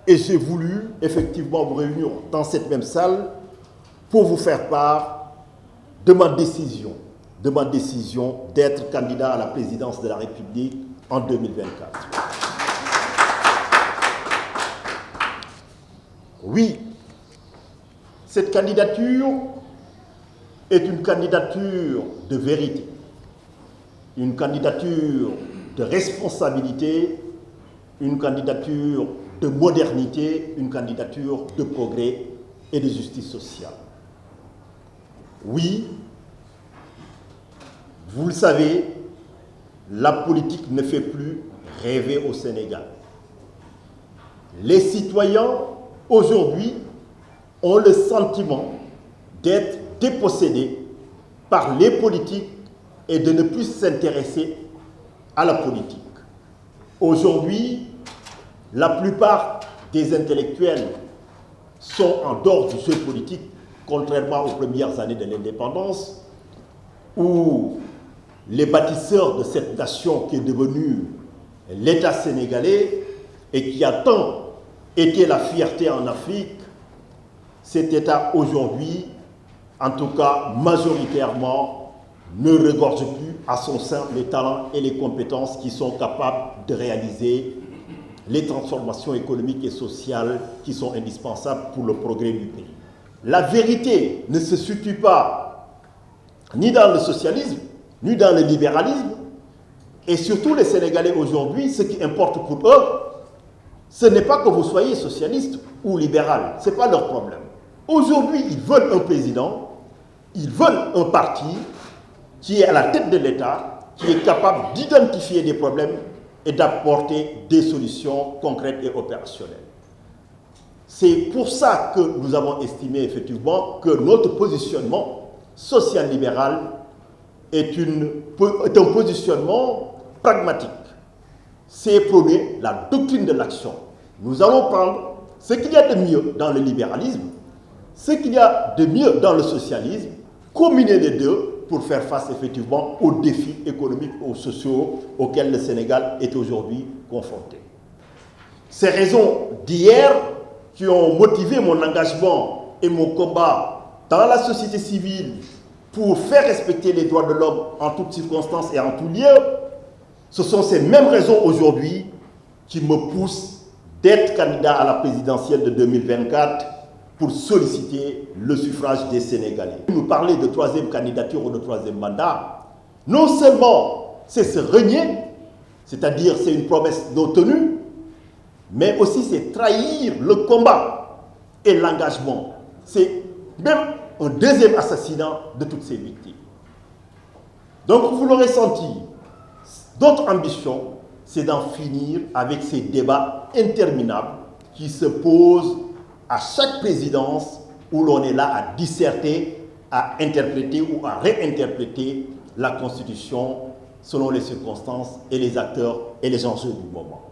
et j'ai voulu effectivement vous réunir dans cette même salle pour vous faire part de ma décision d'être candidat à la présidence de la République en 2024. Oui, cette candidature est une candidature de vérité, une candidature de responsabilité, une candidature de modernité, une candidature de progrès et de justice sociale. Oui, vous le savez, la politique ne fait plus rêver au Sénégal. Les citoyens, aujourd'hui, ont le sentiment d'être dépossédés par les politiques et de ne plus s'intéresser à la politique. Aujourd'hui, la plupart des intellectuels sont en dehors du jeu politique, contrairement aux premières années de l'indépendance, où les bâtisseurs de cette nation qui est devenue l'État sénégalais et qui a tant été la fierté en Afrique, cet État aujourd'hui, en tout cas majoritairement, ne regorge plus à son sein les talents et les compétences qui sont capables de réaliser les transformations économiques et sociales qui sont indispensables pour le progrès du pays. La vérité ne se situe pas ni dans le socialisme, ni dans le libéralisme, et surtout les Sénégalais aujourd'hui, ce qui importe pour eux, ce n'est pas que vous soyez socialiste ou libéral, ce n'est pas leur problème. Aujourd'hui, ils veulent un président, ils veulent un parti qui est à la tête de l'État, qui est capable d'identifier des problèmes et d'apporter des solutions concrètes et opérationnelles. C'est pour ça que nous avons estimé effectivement que notre positionnement social-libéral est un positionnement pragmatique. C'est prôner la doctrine de l'action. Nous allons prendre ce qu'il y a de mieux dans le libéralisme, ce qu'il y a de mieux dans le socialisme, combiner les deux pour faire face effectivement aux défis économiques et sociaux auxquels le Sénégal est aujourd'hui confronté. Ces raisons d'hier qui ont motivé mon engagement et mon combat dans la société civile pour faire respecter les droits de l'homme en toutes circonstances et en tout lieu, ce sont ces mêmes raisons aujourd'hui qui me poussent d'être candidat à la présidentielle de 2024 pour solliciter le suffrage des Sénégalais. Nous parler de troisième candidature ou de troisième mandat, non seulement c'est se renier, c'est-à-dire c'est une promesse non tenue, mais aussi c'est trahir le combat et l'engagement. C'est même un deuxième assassinat de toutes ces victimes. Donc vous l'aurez senti, notre ambition, c'est d'en finir avec ces débats interminables qui se posent à chaque présidence où l'on est là à disserter, à interpréter ou à réinterpréter la Constitution selon les circonstances et les acteurs et les enjeux du moment.